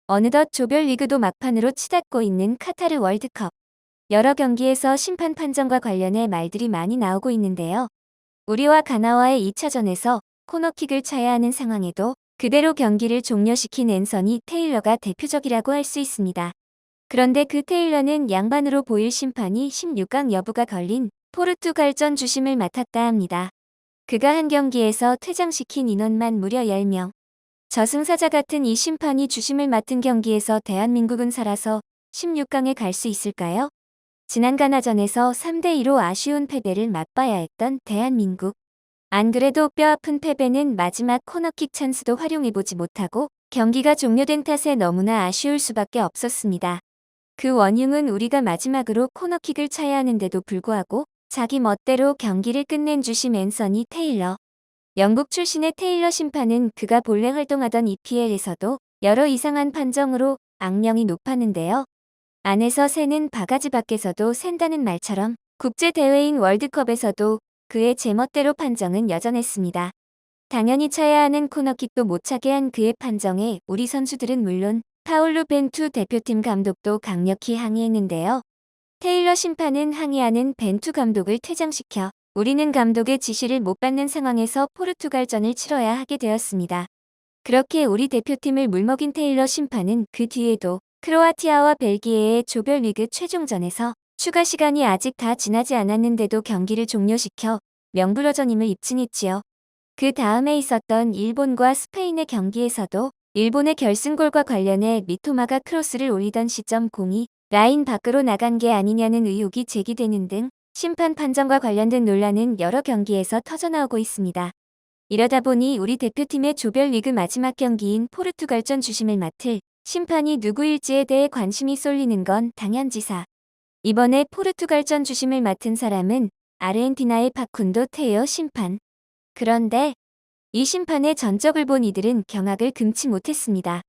어느덧 조별리그도 막판으로 치닫고 있는 카타르 월드컵. 여러 경기에서 심판 판정과 관련해 말들이 많이 나오고 있는데요. 우리와 가나와의 2차전에서 코너킥을 차야 하는 상황에도 그대로 경기를 종료시킨 앤서니 테일러가 대표적이라고 할 수 있습니다. 그런데 그 테일러는 양반으로 보일 심판이 16강 여부가 걸린 포르투갈전 주심을 맡았다 합니다. 그가 한 경기에서 퇴장시킨 인원만 무려 10명. 저승사자 같은 이 심판이 주심을 맡은 경기에서 대한민국은 살아서 16강에 갈 수 있을까요? 지난 가나전에서 3대2로 아쉬운 패배를 맛봐야 했던 대한민국. 안 그래도 뼈아픈 패배는 마지막 코너킥 찬스도 활용해보지 못하고 경기가 종료된 탓에 너무나 아쉬울 수밖에 없었습니다. 그 원흉은 우리가 마지막으로 코너킥을 차야 하는데도 불구하고 자기 멋대로 경기를 끝낸 주심 앤서니 테일러. 영국 출신의 테일러 심판은 그가 본래 활동하던 EPL에서도 여러 이상한 판정으로 악명이 높았는데요. 안에서 새는 바가지 밖에서도 샌다는 말처럼 국제대회인 월드컵에서도 그의 제멋대로 판정은 여전했습니다. 당연히 차야 하는 코너킥도 못 차게 한 그의 판정에 우리 선수들은 물론 파울루 벤투 대표팀 감독도 강력히 항의했는데요. 테일러 심판은 항의하는 벤투 감독을 퇴장시켜 우리는 감독의 지시를 못 받는 상황에서 포르투갈전을 치러야 하게 되었습니다. 그렇게 우리 대표팀을 물먹인 테일러 심판은 그 뒤에도 크로아티아와 벨기에의 조별리그 최종전에서 추가 시간이 아직 다 지나지 않았는데도 경기를 종료시켜 명불허전임을 입증했지요. 그 다음에 있었던 일본과 스페인의 경기에서도 일본의 결승골과 관련해 미토마가 크로스를 올리던 시점 공이 라인 밖으로 나간 게 아니냐는 의혹이 제기되는 등 심판 판정과 관련된 논란은 여러 경기에서 터져나오고 있습니다. 이러다 보니 우리 대표팀의 조별리그 마지막 경기인 포르투갈전 주심을 맡을 심판이 누구일지에 대해 관심이 쏠리는 건 당연지사. 이번에 포르투갈전 주심을 맡은 사람은 아르헨티나의 파쿤도 테오 심판. 그런데 이 심판의 전적을 본 이들은 경악을 금치 못했습니다.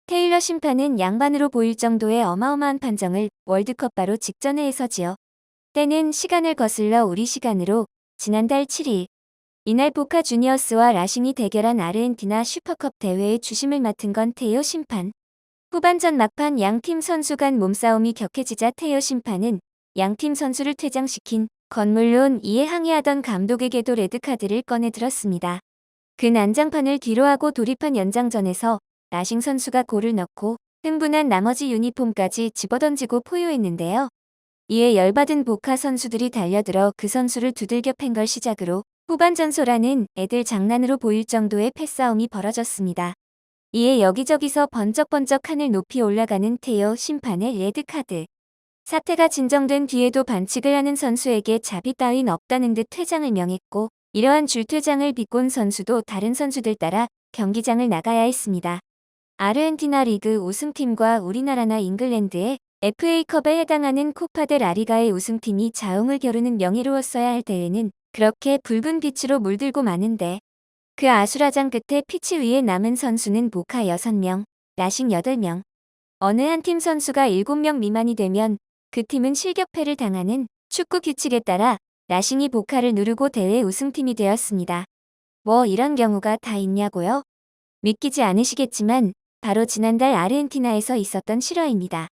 테일러 심판은 양반으로 보일 정도의 어마어마한 판정을 월드컵 바로 직전에 해서지요. 때는 시간을 거슬러 우리 시간으로 지난달 7일 이날 보카 주니어스와 라싱이 대결한 아르헨티나 슈퍼컵 대회의 주심을 맡은 건 테오 심판. 후반전 막판 양팀 선수 간 몸싸움이 격해지자 테오 심판은 양팀 선수를 퇴장시킨 건 물론 이에 항의하던 감독에게도 레드카드를 꺼내 들었습니다. 그 난장판을 뒤로하고 돌입한 연장전에서 라싱 선수가 골을 넣고 흥분한 나머지 유니폼까지 집어던지고 포효했는데요. 이에 열받은 보카 선수들이 달려들어 그 선수를 두들겨 팬 걸 시작으로 후반전 소라는 애들 장난으로 보일 정도의 패싸움이 벌어졌습니다. 이에 여기저기서 번쩍번쩍 하늘 높이 올라가는 테오 심판의 레드카드. 사태가 진정된 뒤에도 반칙을 하는 선수에게 자비 따윈 없다는 듯 퇴장을 명했고 이러한 줄퇴장을 비꼰 선수도 다른 선수들 따라 경기장을 나가야 했습니다. 아르헨티나 리그 우승팀과 우리나라나 잉글랜드의 FA컵에 해당하는 코파 델 라리가의 우승팀이 자웅을 겨루는 명예로웠어야 할 대회는 그렇게 붉은 빛으로 물들고 마는데 그 아수라장 끝에 피치 위에 남은 선수는 보카 6명, 라싱 8명. 어느 한 팀 선수가 7명 미만이 되면 그 팀은 실격패를 당하는 축구 규칙에 따라 라싱이 보카를 누르고 대회 우승팀이 되었습니다. 뭐 이런 경우가 다 있냐고요? 믿기지 않으시겠지만 바로 지난달 아르헨티나에서 있었던 실화입니다.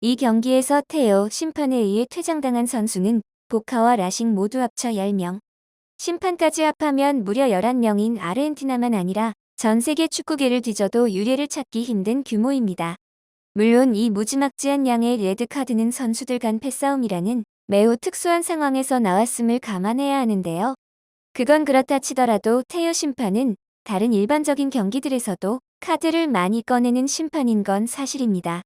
이 경기에서 테오 심판에 의해 퇴장당한 선수는 보카와 라싱 모두 합쳐 10명. 심판까지 합하면 무려 11명인 아르헨티나만 아니라 전 세계 축구계를 뒤져도 유례를 찾기 힘든 규모입니다. 물론 이 무지막지한 양의 레드카드는 선수들 간 패싸움이라는 매우 특수한 상황에서 나왔음을 감안해야 하는데요. 그건 그렇다 치더라도 테오 심판은 다른 일반적인 경기들에서도 카드를 많이 꺼내는 심판인 건 사실입니다.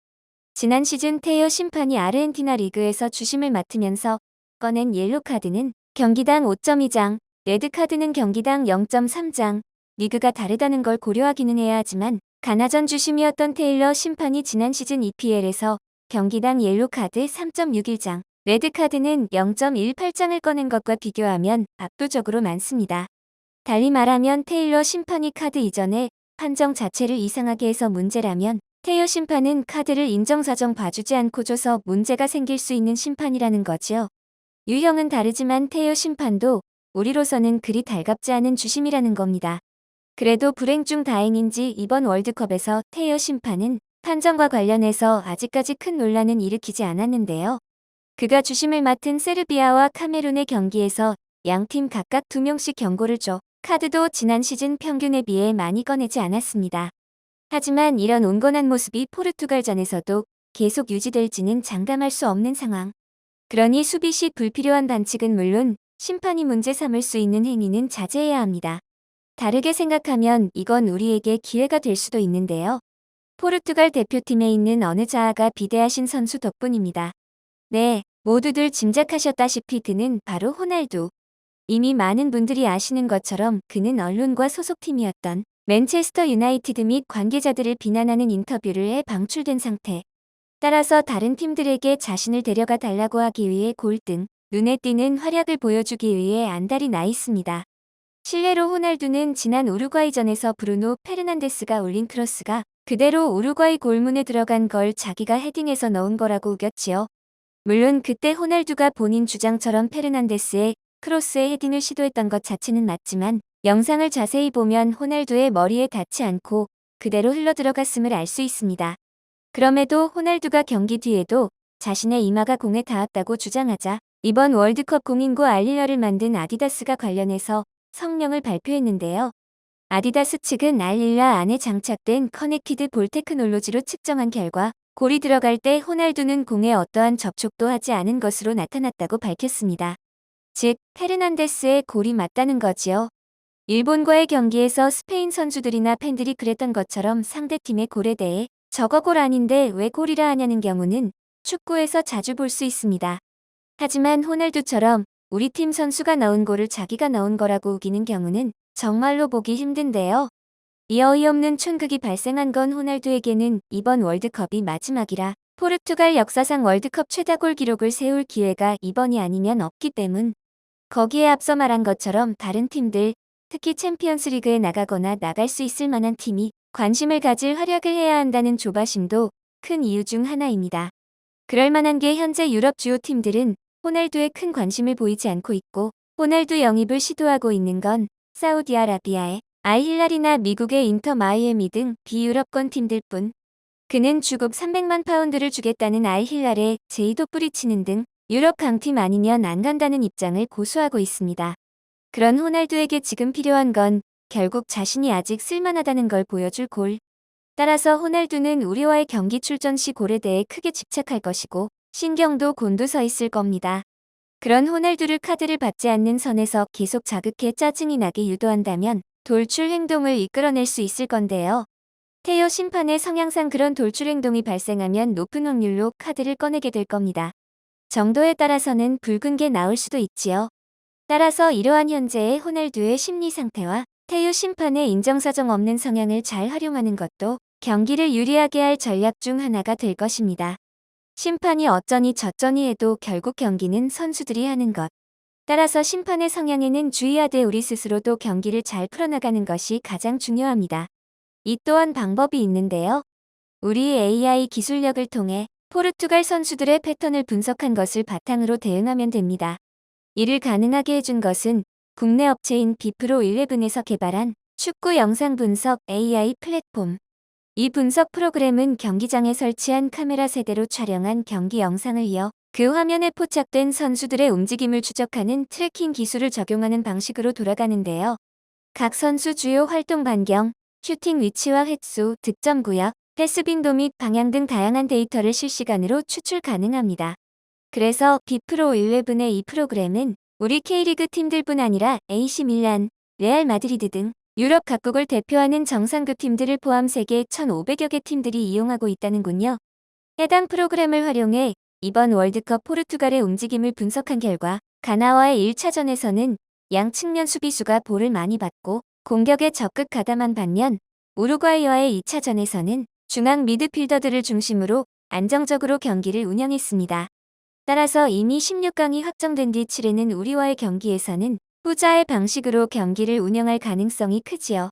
지난 시즌 테오 심판이 아르헨티나 리그에서 주심을 맡으면서 꺼낸 옐로카드는 경기당 5.2장, 레드카드는 경기당 0.3장, 리그가 다르다는 걸 고려하기는 해야 하지만 가나전 주심이었던 테일러 심판이 지난 시즌 EPL에서 경기당 옐로카드 3.61장, 레드카드는 0.18장을 꺼낸 것과 비교하면 압도적으로 많습니다. 달리 말하면 테일러 심판이 카드 이전에 판정 자체를 이상하게 해서 문제라면 테일러 심판은 카드를 인정사정 봐주지 않고 줘서 문제가 생길 수 있는 심판이라는 거지요. 유형은 다르지만 테일러 심판도 우리로서는 그리 달갑지 않은 주심이라는 겁니다. 그래도 불행 중 다행인지 이번 월드컵에서 테일러 심판은 판정과 관련해서 아직까지 큰 논란은 일으키지 않았는데요. 그가 주심을 맡은 세르비아와 카메룬의 경기에서 양팀 각각 2명씩 경고를 줘 카드도 지난 시즌 평균에 비해 많이 꺼내지 않았습니다. 하지만 이런 온건한 모습이 포르투갈전에서도 계속 유지될지는 장담할 수 없는 상황. 그러니 수비 시 불필요한 반칙은 물론 심판이 문제 삼을 수 있는 행위는 자제해야 합니다. 다르게 생각하면 이건 우리에게 기회가 될 수도 있는데요. 포르투갈 대표팀에 있는 어느 자아가 비대하신 선수 덕분입니다. 네, 모두들 짐작하셨다시피 그는 바로 호날두. 이미 많은 분들이 아시는 것처럼 그는 언론과 소속팀이었던 맨체스터 유나이티드 및 관계자들을 비난하는 인터뷰를 해 방출된 상태. 따라서 다른 팀들에게 자신을 데려가 달라고 하기 위해 골등, 눈에 띄는 활약을 보여주기 위해 안달이 나 있습니다. 실례로 호날두는 지난 우루과이전에서 브루노 페르난데스가 올린 크로스가 그대로 우루과이 골문에 들어간 걸 자기가 헤딩해서 넣은 거라고 우겼지요. 물론 그때 호날두가 본인 주장처럼 페르난데스의 크로스에 헤딩을 시도했던 것 자체는 맞지만 영상을 자세히 보면 호날두의 머리에 닿지 않고 그대로 흘러들어갔음을 알 수 있습니다. 그럼에도 호날두가 경기 뒤에도 자신의 이마가 공에 닿았다고 주장하자 이번 월드컵 공인구 알릴러를 만든 아디다스가 관련해서 성명을 발표했는데요. 아디다스 측은 알릴라 안에 장착된 커넥티드 볼 테크놀로지로 측정한 결과 골이 들어갈 때 호날두는 공에 어떠한 접촉도 하지 않은 것으로 나타났다고 밝혔습니다. 즉, 페르난데스의 골이 맞다는 거지요. 일본과의 경기에서 스페인 선수들이나 팬들이 그랬던 것처럼 상대팀의 골에 대해 저거 골 아닌데 왜 골이라 하냐는 경우는 축구에서 자주 볼 수 있습니다. 하지만 호날두처럼 우리 팀 선수가 넣은 골을 자기가 넣은 거라고 우기는 경우는 정말로 보기 힘든데요. 이 어이없는 촌극이 발생한 건 호날두에게는 이번 월드컵이 마지막이라 포르투갈 역사상 월드컵 최다골 기록을 세울 기회가 이번이 아니면 없기 때문. 거기에 앞서 말한 것처럼 다른 팀들, 특히 챔피언스리그에 나가거나 나갈 수 있을 만한 팀이 관심을 가질 활약을 해야 한다는 조바심도 큰 이유 중 하나입니다. 그럴 만한 게 현재 유럽 주요 팀들은 호날두에 큰 관심을 보이지 않고 있고 호날두 영입을 시도하고 있는 건 사우디아라비아의 알힐랄이나 미국의 인터 마이애미 등 비유럽권 팀들 뿐. 그는 주급 300만 파운드를 주겠다는 알힐랄에 제의도 뿌리치는 등 유럽 강팀 아니면 안 간다는 입장을 고수하고 있습니다. 그런 호날두에게 지금 필요한 건 결국 자신이 아직 쓸만하다는 걸 보여줄 골. 따라서 호날두는 우리와의 경기 출전 시 골에 대해 크게 집착할 것이고 신경도 곤두서 있을 겁니다. 그런 호날두를 카드를 받지 않는 선에서 계속 자극해 짜증이 나게 유도한다면 돌출 행동을 이끌어낼 수 있을 건데요. 테오 심판의 성향상 그런 돌출 행동이 발생하면 높은 확률로 카드를 꺼내게 될 겁니다. 정도에 따라서는 붉은 게 나올 수도 있지요. 따라서 이러한 현재의 호날두의 심리 상태와 테오 심판의 인정사정 없는 성향을 잘 활용하는 것도 경기를 유리하게 할 전략 중 하나가 될 것입니다. 심판이 어쩌니 저쩌니 해도 결국 경기는 선수들이 하는 것. 따라서 심판의 성향에는 주의하되 우리 스스로도 경기를 잘 풀어나가는 것이 가장 중요합니다. 이 또한 방법이 있는데요. 우리 AI 기술력을 통해 포르투갈 선수들의 패턴을 분석한 것을 바탕으로 대응하면 됩니다. 이를 가능하게 해준 것은 국내 업체인 비프로 11에서 개발한 축구 영상 분석 AI 플랫폼. 이 분석 프로그램은 경기장에 설치한 카메라 세대로 촬영한 경기 영상을 이어 그 화면에 포착된 선수들의 움직임을 추적하는 트래킹 기술을 적용하는 방식으로 돌아가는데요. 각 선수 주요 활동 반경, 슈팅 위치와 횟수, 득점 구역, 패스 빈도 및 방향 등 다양한 데이터를 실시간으로 추출 가능합니다. 그래서 비프로 11의 이 프로그램은 우리 K리그 팀들뿐 아니라 AC 밀란, 레알 마드리드 등 유럽 각국을 대표하는 정상급 팀들을 포함 세계 1,500여 개 팀들이 이용하고 있다는군요. 해당 프로그램을 활용해 이번 월드컵 포르투갈의 움직임을 분석한 결과 가나와의 1차전에서는 양 측면 수비수가 볼을 많이 받고 공격에 적극 가담한 반면 우루과이와의 2차전에서는 중앙 미드필더들을 중심으로 안정적으로 경기를 운영했습니다. 따라서 이미 16강이 확정된 뒤 7회는 우리와의 경기에서는 후자의 방식으로 경기를 운영할 가능성이 크지요.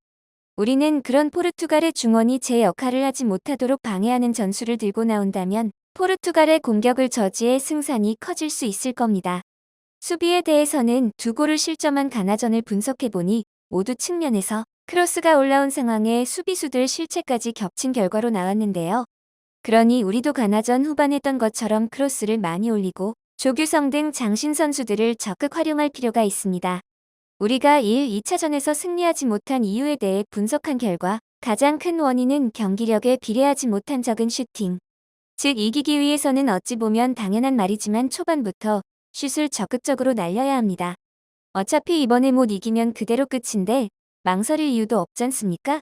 우리는 그런 포르투갈의 중원이 제 역할을 하지 못하도록 방해하는 전술을 들고 나온다면 포르투갈의 공격을 저지해 승산이 커질 수 있을 겁니다. 수비에 대해서는 두 골을 실점한 가나전을 분석해보니 모두 측면에서 크로스가 올라온 상황에 수비수들 실책까지 겹친 결과로 나왔는데요. 그러니 우리도 가나전 후반 했던 것처럼 크로스를 많이 올리고 조규성 등 장신 선수들을 적극 활용할 필요가 있습니다. 우리가 1, 2차전에서 승리하지 못한 이유에 대해 분석한 결과 가장 큰 원인은 경기력에 비례하지 못한 적은 슈팅. 즉 이기기 위해서는 어찌 보면 당연한 말이지만 초반부터 슛을 적극적으로 날려야 합니다. 어차피 이번에 못 이기면 그대로 끝인데 망설일 이유도 없지 않습니까?